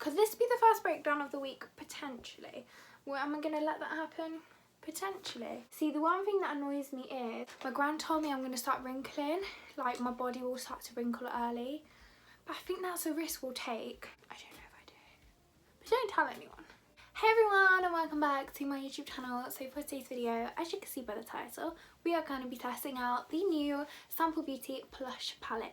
Could this be the first breakdown of the week? Potentially. Well, am I going to let that happen? Potentially. See, the one thing that annoys me is my gran told me I'm going to start wrinkling. Like, my body will start to wrinkle early. But I think that's a risk we'll take. I don't know if I do. But don't tell anyone. Hey everyone, and welcome back to my YouTube channel. So for today's video, as you can see by the title, we are going to be testing out the new Sample Beauty Plush palette.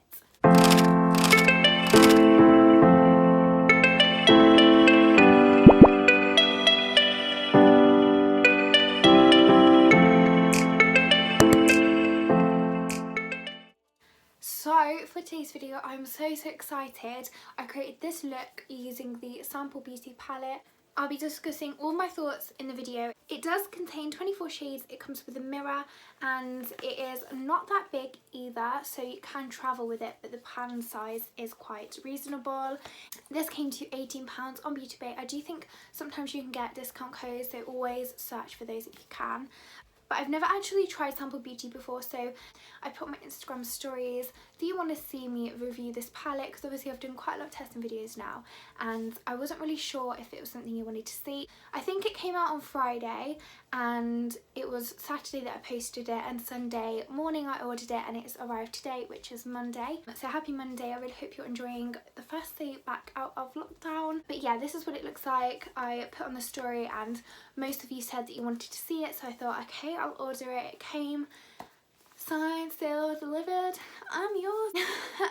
So for today's video, I'm so excited. I created this look using the Sample Beauty palette. I'll be discussing all my thoughts in the video. It does contain 24 shades, it comes with a mirror, and it is not that big either, so you can travel with it, but the pan size is quite reasonable. This came to £18 on Beauty Bay. I do think sometimes you can get discount codes, so always search for those if you can. But I've never actually tried Sample Beauty before, so I put on my Instagram stories, do you want to see me review this palette? Because obviously I've done quite a lot of testing videos now, and I wasn't really sure if it was something you wanted to see. I think it came out on Friday, and it was Saturday that I posted it, and Sunday morning I ordered it, and it's arrived today, which is Monday. So happy Monday. I really hope you're enjoying the first day back out of lockdown. But yeah, this is what it looks like. I put on the story, and most of you said that you wanted to see it, so I thought, okay, I'll order it. It came, signed, sealed, delivered, I'm yours.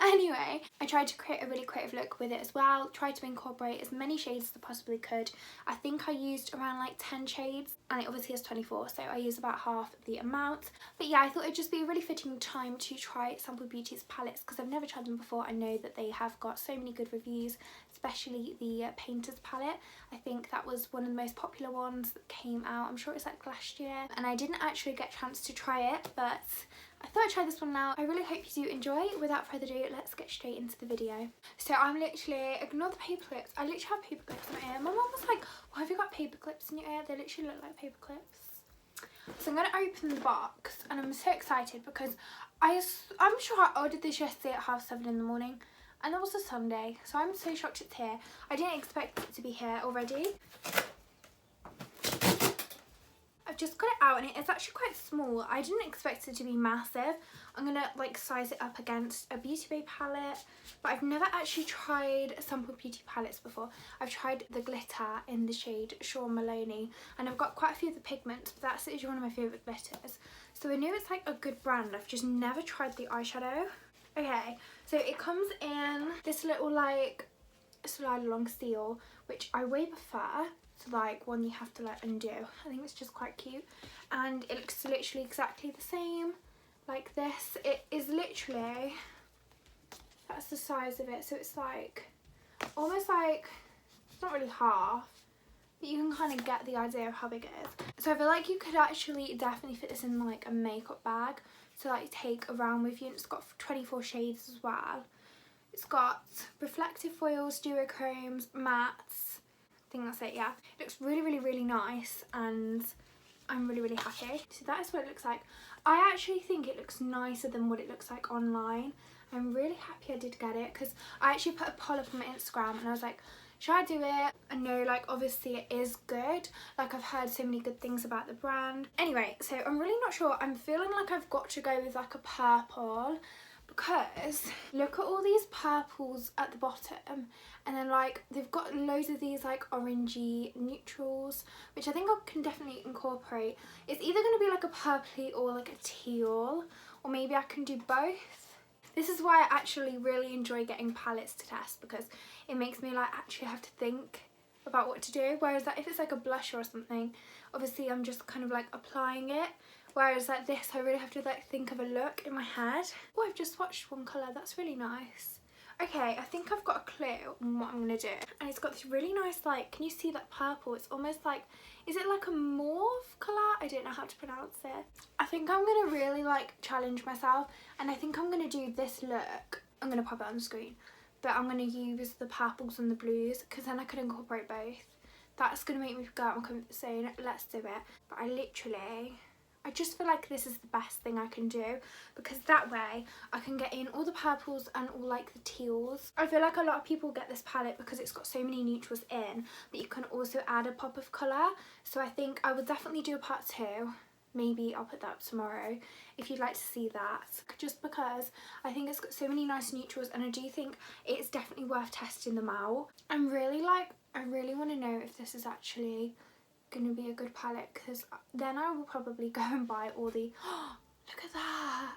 Anyway, I tried to create a really creative look with it as well, tried to incorporate as many shades as I possibly could. I think I used around like 10 shades, and it obviously has 24, so I used about half the amount. But yeah, I thought it'd just be a really fitting time to try Sample Beauty's palettes, because I've never tried them before. I know that they have got so many good reviews, especially the Painter's palette. I think that was one of the most popular ones that came out. I'm sure it was like last year, and I didn't actually get a chance to try it, but I thought I'd try this one now. I really hope you do enjoy. Without further ado, let's get straight into the video. So I'm literally, ignore the paper clips. I literally have paper clips in my ear. My mum was like, why have you got paper clips in your ear? They literally look like paper clips. So I'm going to open the box, and I'm so excited because I'm sure I ordered this yesterday at 7:30 in the morning, and it was a Sunday, so I'm so shocked it's here. I didn't expect it to be here already. I've just got it out, and it's actually quite small. I didn't expect it to be massive. I'm gonna like size it up against a Beauty Bay palette, but I've never actually tried Sample Beauty palettes before. I've tried the glitter in the shade Sean Maloney, and I've got quite a few of the pigments, but that's literally one of my favourite glitters. So I knew it's like a good brand. I've just never tried the eyeshadow. Okay, so it comes in this little like slide along seal, which I way prefer to like one you have to like undo. I think it's just quite cute, and it looks literally exactly the same like this. It is literally, that's the size of it, so it's like almost like, it's not really half, but you can kind of get the idea of how big it is. So I feel like you could actually definitely fit this in like a makeup bag to like take around with you, and it's got 24 shades as well. It's got reflective foils, duochromes, mattes. I think that's it, yeah. It looks really nice, and I'm really happy. So that is what it looks like. I actually think it looks nicer than what it looks like online. I'm really happy I did get it, because I actually put a poll up on my Instagram, and I was like, should I do it? I know, like, obviously it is good. Like, I've heard so many good things about the brand. Anyway, so I'm really not sure. I'm feeling like I've got to go with like a purple, because look at all these purples at the bottom, and then like they've got loads of these like orangey neutrals, which I think I can definitely incorporate. It's either going to be like a purpley or like a teal, or maybe I can do both. This is why I actually really enjoy getting palettes to test, because it makes me like actually have to think about what to do, whereas like if it's like a blush or something, obviously I'm just kind of like applying it. Whereas like this, I really have to like think of a look in my head. Oh, I've just swatched one colour. That's really nice. Okay, I think I've got a clue on what I'm going to do. And it's got this really nice, like, can you see that purple? It's almost like, is it like a mauve colour? I don't know how to pronounce it. I think I'm going to really like challenge myself, and I think I'm going to do this look. I'm going to pop it on the screen. But I'm going to use the purples and the blues, because then I could incorporate both. That's going to make me go out my comfort zone. Let's do it. But I literally I just feel like this is the best thing I can do, because that way I can get in all the purples and all like the teals. I feel like a lot of people get this palette because it's got so many neutrals in, but you can also add a pop of colour. So I think I will definitely do a part 2. Maybe I'll put that up tomorrow if you'd like to see that, just because I think it's got so many nice neutrals, and I do think it's definitely worth testing them out. I really want to know if this is actually going to be a good palette, because then I will probably go and buy all the look at that.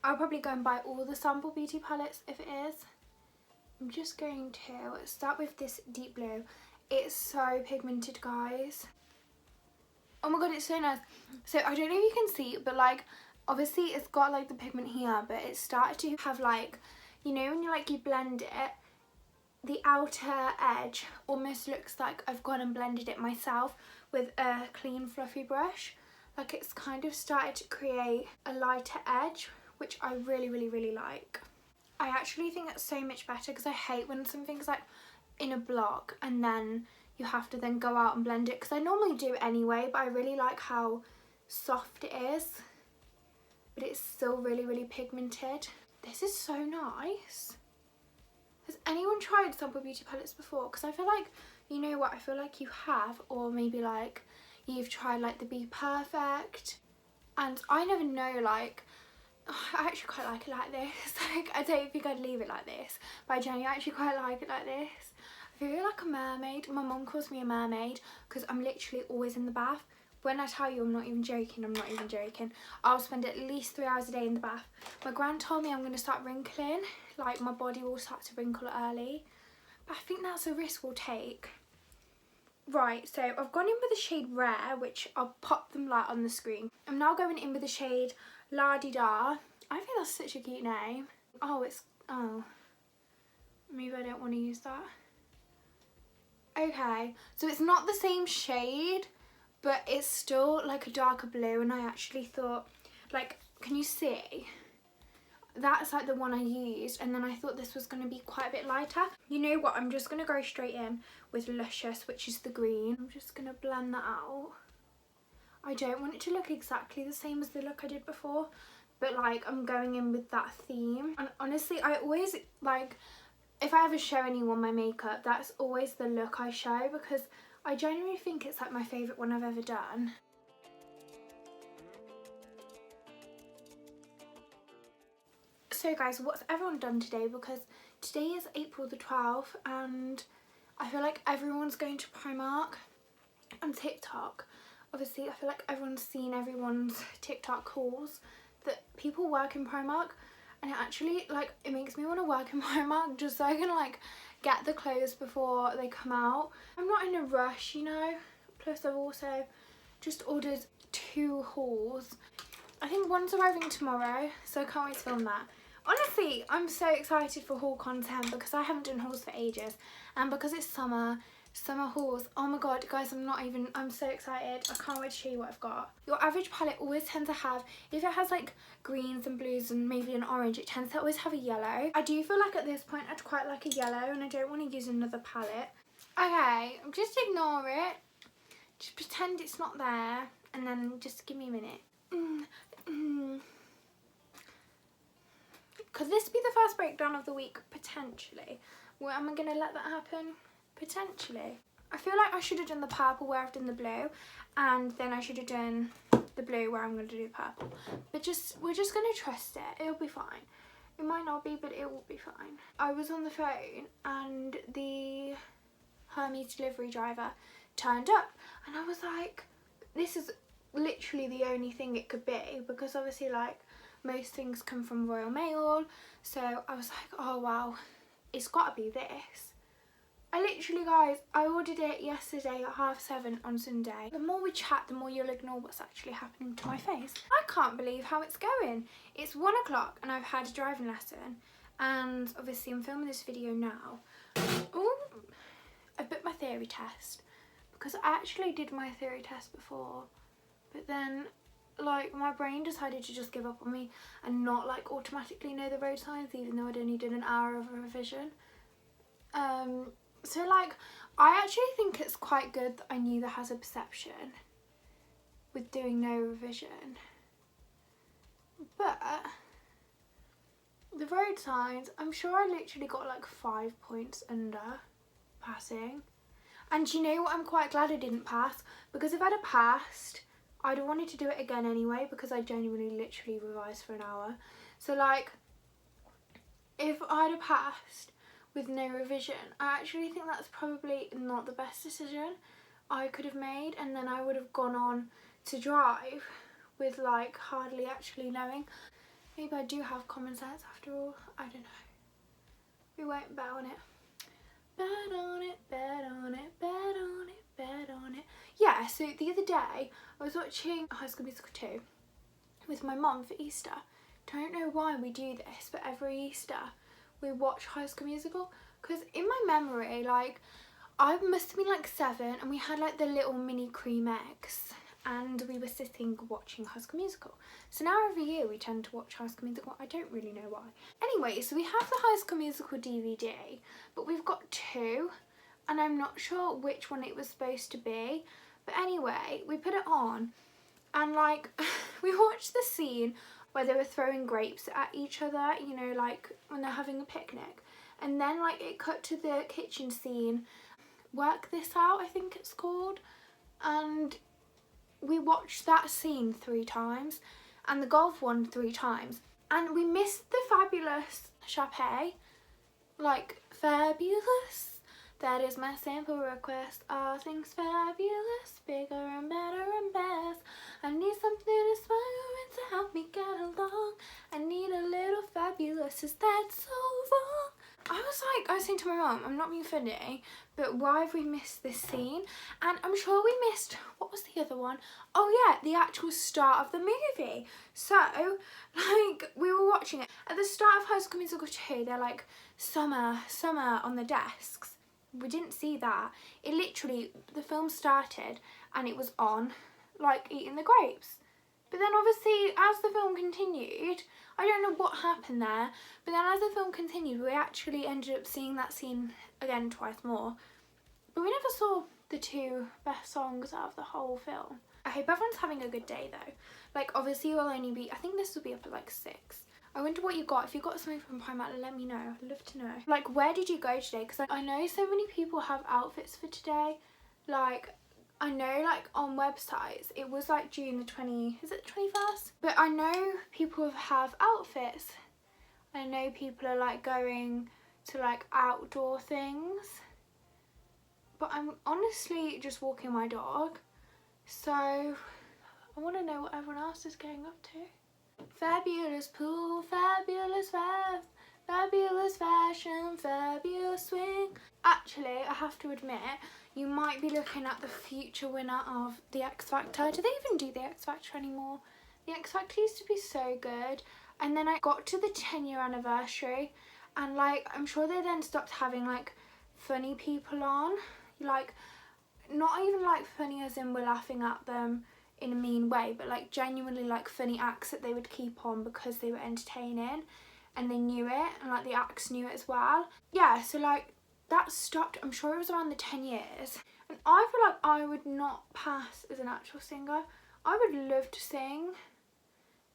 I'll probably go and buy all the Sample Beauty palettes if it is. I'm just going to start with this deep blue. It's so pigmented, guys. Oh my god, it's so nice. So I don't know if you can see, but like obviously it's got like the pigment here, but it started to have like, you know when you blend it, the outer edge almost looks like I've gone and blended it myself with a clean fluffy brush. Like it's kind of started to create a lighter edge, which I really like. I actually think that's so much better, because I hate when something's like in a block and then you have to then go out and blend it, because I normally do anyway, but I really like how soft it is, but it's still really pigmented. This is so nice. Has anyone tried Sample Beauty palettes before? Because I feel like, you know what, I feel like you have, or maybe like you've tried like the Be Perfect, and I never know, like I actually quite like it like this. Like I don't think I'd leave it like this, but I genuinely actually quite like it like this. I feel like a mermaid. My mum calls me a mermaid because I'm literally always in the bath. When I tell you I'm not even joking, I'm not even joking. I'll spend at least 3 hours a day in the bath. My gran told me I'm going to start wrinkling, like my body will start to wrinkle early. But I think that's a risk we'll take. Right, so I've gone in with the shade Rare, which I'll pop them light on the screen. I'm now going in with the shade La Di Da. I think that's such a cute name. Oh, maybe I don't want to use that. Okay, so it's not the same shade, but it's still like a darker blue, and I actually thought, like, can you see? That's like the one I used, and then I thought this was going to be quite a bit lighter. You know what, I'm just going to go straight in with Luscious, which is the green. I'm just going to blend that out. I don't want it to look exactly the same as the look I did before, but like I'm going in with that theme. And honestly, I always like, if I ever show anyone my makeup, that's always the look I show, because I genuinely think it's like my favourite one I've ever done. So guys, what's everyone done today? Because today is April the 12th and I feel like everyone's going to Primark and TikTok. Obviously I feel like everyone's seen everyone's TikTok hauls that people work in Primark, and it actually, like, it makes me want to work in Primark just so I can like get the clothes before they come out. I'm not in a rush, you know, plus I've also just ordered 2 hauls. I think one's arriving tomorrow, so I can't wait to film that. Honestly, I'm so excited for haul content because I haven't done hauls for ages, and because it's summer hauls, oh my god guys, I'm so excited. I can't wait to show you what I've got. Your average palette always tends to have, if it has like greens and blues and maybe an orange, it tends to always have a yellow. I do feel like at this point I'd quite like a yellow, and I don't want to use another palette. Okay, just ignore it, just pretend it's not there, and then just give me a minute. Could this be the first breakdown of the week? Potentially. Well, am I going to let that happen? Potentially. I feel like I should have done the purple where I've done the blue, and then I should have done the blue where I'm going to do the purple. But we're just going to trust it. It'll be fine. It might not be, but it will be fine. I was on the phone and the Hermes delivery driver turned up, and I was like, this is literally the only thing it could be, because obviously like most things come from Royal Mail, so I was like, oh wow, it's got to be this. I literally, guys, I ordered it yesterday at 7:30 on Sunday. The more we chat, the more you'll ignore what's actually happening to my face. I can't believe how it's going. It's 1 o'clock and I've had a driving lesson, and obviously I'm filming this video now. Ooh, I booked my theory test, because I actually did my theory test before, but then like my brain decided to just give up on me and not like automatically know the road signs, even though I'd only done an hour of revision. So like I actually think it's quite good that I knew the hazard perception. with doing no revision. But the road signs, I'm sure I literally got like 5 points under passing. And you know what, I'm quite glad I didn't pass, because if I'd have passed, I'd have wanted to do it again anyway, because I genuinely literally revised for an hour. So like, if I'd have passed with no revision, I actually think that's probably not the best decision I could have made, and then I would have gone on to drive with like hardly actually knowing. Maybe I do have common sense after all, I don't know. We won't bet on it. Bet on it, bet on it, bet on it, bet on it. Yeah, so the other day I was watching High School Musical 2 with my mum for Easter. Don't know why we do this, but every Easter we watch High School Musical, because in my memory, like, I must have been like 7 and we had like the little mini cream eggs and we were sitting watching High School Musical. So now every year we tend to watch High School Musical. I don't really know why. Anyway, so we have the High School Musical DVD, but we've got 2 and I'm not sure which one it was supposed to be. But anyway, we put it on and like we watched the scene where they were throwing grapes at each other, you know, like when they're having a picnic. And then like it cut to the kitchen scene, Work This Out I think it's called, and we watched that scene 3 times and the golf one 3 times, and we missed the fabulous Chappé, like fabulous. That is my simple request. All things fabulous, bigger and better and best. I need something to smile and to help me get along. I need a little fabulous. Is that so wrong? I was saying to my mum, I'm not being funny, but why have we missed this scene? And I'm sure we missed, what was the other one? Oh yeah, the actual start of the movie. So, like, we were watching it. At the start of High School Musical 2, they're like, summer, summer on the desks. We didn't see that. It literally, the film started and it was on, like, eating the grapes. But then obviously, as the film continued, I don't know what happened there, but then as the film continued, we actually ended up seeing that scene again twice more. But we never saw the 2 best songs out of the whole film. I hope everyone's having a good day though. Like, obviously you'll only be, I think this will be up at like 6. I wonder what you got. If you got something from Primark, let me know. I'd love to know. Like, where did you go today? Because I know so many people have outfits for today. Like, I know like on websites it was like June the 21st? But I know people have outfits. I know people are like going to like outdoor things. But I'm honestly just walking my dog. So I want to know what everyone else is getting up to. Fabulous pool, fabulous vibe, fabulous fashion, fabulous swing. Actually, I have to admit, you might be looking at the future winner of the X Factor. Do they even do the X Factor anymore? The X Factor used to be so good. And then I got to the 10-year anniversary and like, I'm sure they then stopped having like funny people on. Like, not even like funny as in we're laughing at them in a mean way, but like genuinely like funny acts that they would keep on because they were entertaining and they knew it, and like the acts knew it as well. Yeah, so like that stopped, I'm sure it was around the 10 years. And I feel like I would not pass as an actual singer. I would love to sing,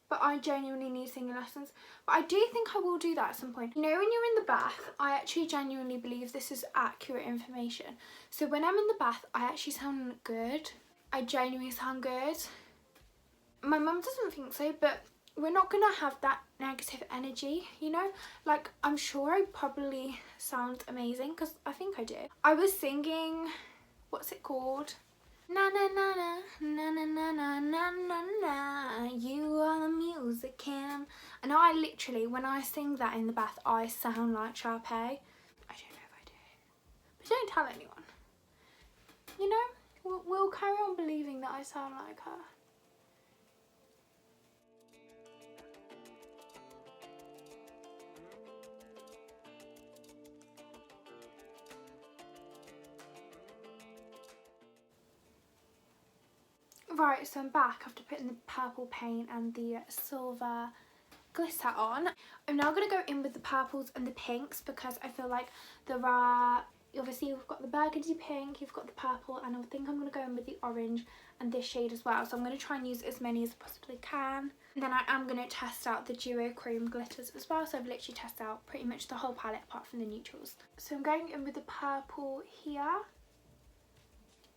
but I genuinely need singing lessons. But I do think I will do that at some point. You know, when you're in the bath, I actually genuinely believe this is accurate information. So when I'm in the bath, I actually sound good. I genuinely sound good. My mum doesn't think so, but we're not gonna have that negative energy, you know? Like, I'm sure I probably sound amazing, because I think I do. I was singing, what's it called? Na na na na, na na na na na na na, you are the music can. I know I literally, when I sing that in the bath, I sound like Sharpay. I don't know if I do. But don't tell anyone. You know? We'll carry on believing that I sound like her. Right, so I'm back after putting the purple paint and the silver glitter on. I'm now going to go in with the purples and the pinks because I feel like there are Obviously you've got the burgundy pink, you've got the purple, and I think I'm going to go in with the orange and this shade as well. So I'm going to try and use as many as I possibly can. And then I am going to test out the duochrome glitters as well. So I've literally tested out pretty much the whole palette apart from the neutrals. So I'm going in with the purple here.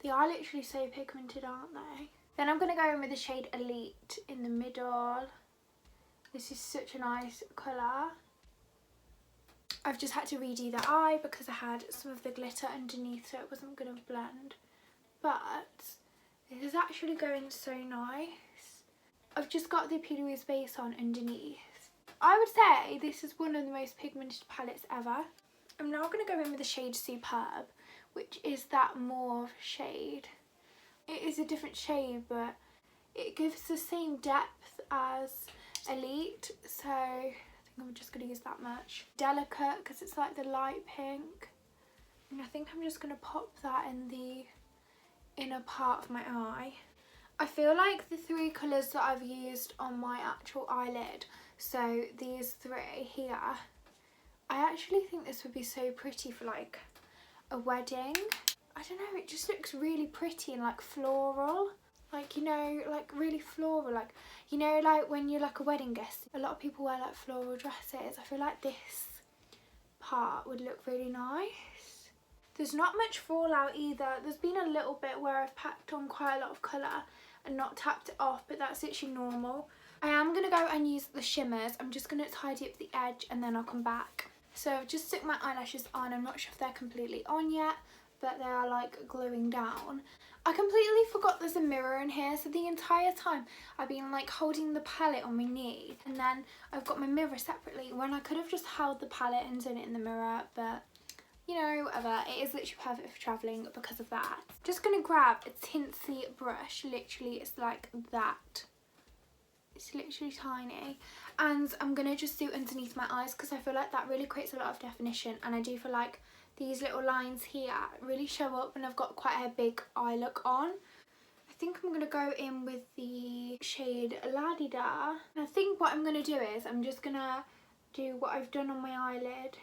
They are literally so pigmented, aren't they? Then I'm going to go in with the shade Elite in the middle. This is such a nice colour. I've just had to redo the eye because I had some of the glitter underneath, so it wasn't going to blend. But this is actually going so nice. I've just got the P. Louise base on underneath. I would say this is one of the most pigmented palettes ever. I'm now going to go in with the shade Superb, which is that mauve shade. It is a different shade, but it gives the same depth as Elite, so I'm just going to use that much. Delicate because it's like the light pink, and I think I'm just going to pop that in the inner part of my eye. I feel like the three colours that I've used on my actual eyelid, so these three here, I actually think this would be so pretty for like a wedding. I don't know, it just looks really pretty and like floral. Like, you know, like really floral, like, you know, like when you're like a wedding guest, a lot of people wear like floral dresses. I feel like this part would look really nice. There's not much fallout either. There's been a little bit where I've packed on quite a lot of colour and not tapped it off, but that's literally normal. I am going to go and use the shimmers. I'm just going to tidy up the edge and then I'll come back. So I've just stuck my eyelashes on. I'm not sure if they're completely on yet, but they are like gluing down. I completely forgot there's a mirror in here, so the entire time I've been like holding the palette on my knee, and then I've got my mirror separately when I could have just held the palette and done it in the mirror, but you know, whatever. It is literally perfect for travelling because of that. Just gonna grab a tinsy brush, literally it's like that. It's literally tiny, and I'm gonna just do underneath my eyes because I feel like that really creates a lot of definition, and I do feel like these little lines here really show up when I've got quite a big eye look on. I think I'm going to go in with the shade La Di Da. And I think what I'm going to do is I'm just going to do what I've done on my eyelid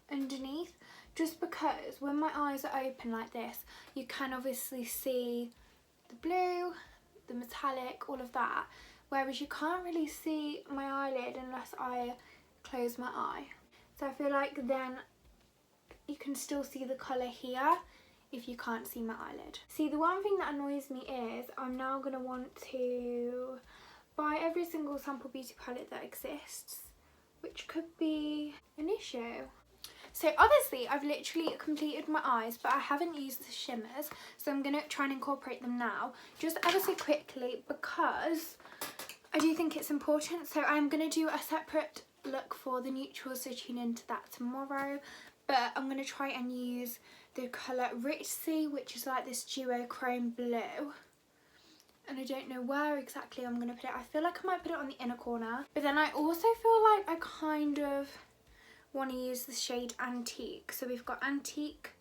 underneath, just because when my eyes are open like this, you can obviously see the blue, the metallic, all of that, whereas you can't really see my eyelid unless I close my eye. So I feel like then you can still see the colour here if you can't see my eyelid. See, the one thing that annoys me is I'm now going to want to buy every single Sample Beauty palette that exists, which could be an issue. So obviously I've literally completed my eyes, but I haven't used the shimmers, so I'm going to try and incorporate them now, just ever so quickly, because I do think it's important. So I'm going to do a separate look for the neutrals, so tune into that tomorrow. But I'm going to try and use the colour Rich Sea, which is like this duochrome blue. And I don't know where exactly I'm going to put it. I feel like I might put it on the inner corner. But then I also feel like I kind of want to use the shade Antique. So we've got Antique,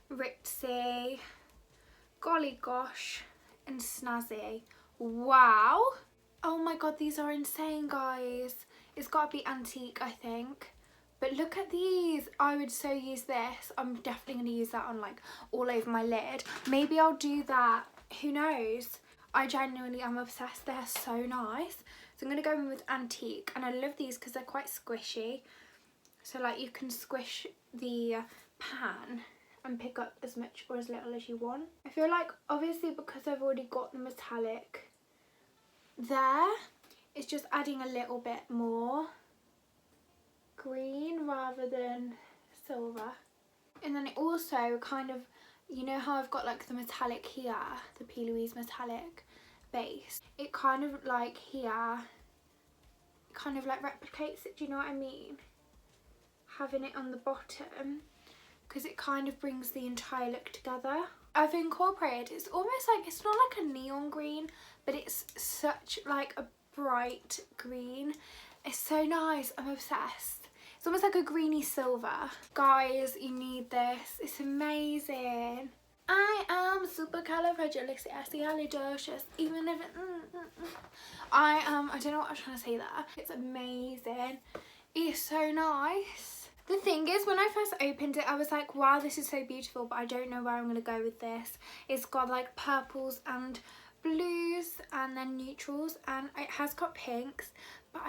Rich Sea, Golly Gosh, and Snazzy. Wow! Oh my god, these are insane, guys. It's got to be Antique, I think. But look at these. I would so use this. I'm definitely going to use that on like all over my lid. Maybe I'll do that. Who knows? I genuinely am obsessed. They're so nice. So I'm going to go in with Antique. And I love these because they're quite squishy. So like you can squish the pan and pick up as much or as little as you want. I feel like obviously because I've already got the metallic there, it's just adding a little bit more green rather than silver. And then it also kind of, you know how I've got like the metallic here, the P. Louise metallic base, it kind of like here, it kind of like replicates it, do you know what I mean? Having it on the bottom, because it kind of brings the entire look together. I've incorporated, it's almost like, it's not like a neon green, but it's such like a bright green. It's so nice, I'm obsessed. It's almost like a greeny silver. Guys, you need this. It's amazing. I am supercalifragilisticexpialidocious, even if it... I don't know what I'm trying to say there. It's amazing. It's so nice. The thing is, when I first opened it, I was like, wow, this is so beautiful, but I don't know where I'm going to go with this. It's got like purples and blues and then neutrals, and it has got pinks, but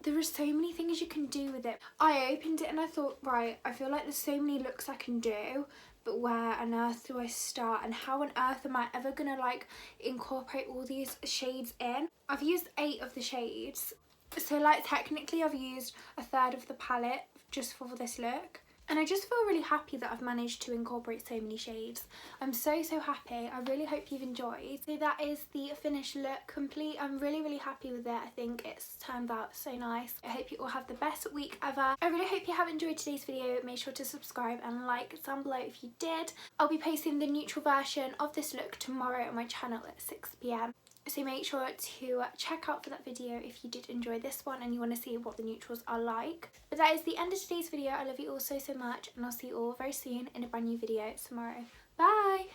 there are so many things you can do with it. I opened it and I thought, right, I feel like there's so many looks I can do, but where on earth do I start, and how on earth am I ever going to like incorporate all these shades in? I've used 8 of the shades. So like technically I've used a third of the palette just for this look, and I just feel really happy that I've managed to incorporate so many shades. I'm so happy. I really hope you've enjoyed. So that is the finished look complete. I'm really happy with it. I think it's turned out so nice. I hope you all have the best week ever. I really hope you have enjoyed today's video. Make sure to subscribe and like down below if you did. I'll be posting the neutral version of this look tomorrow on my channel at 6 PM. So make sure to check out for that video if you did enjoy this one and you want to see what the neutrals are like. But that is the end of today's video. I love you all so much, and I'll see you all very soon in a brand new video tomorrow. Bye!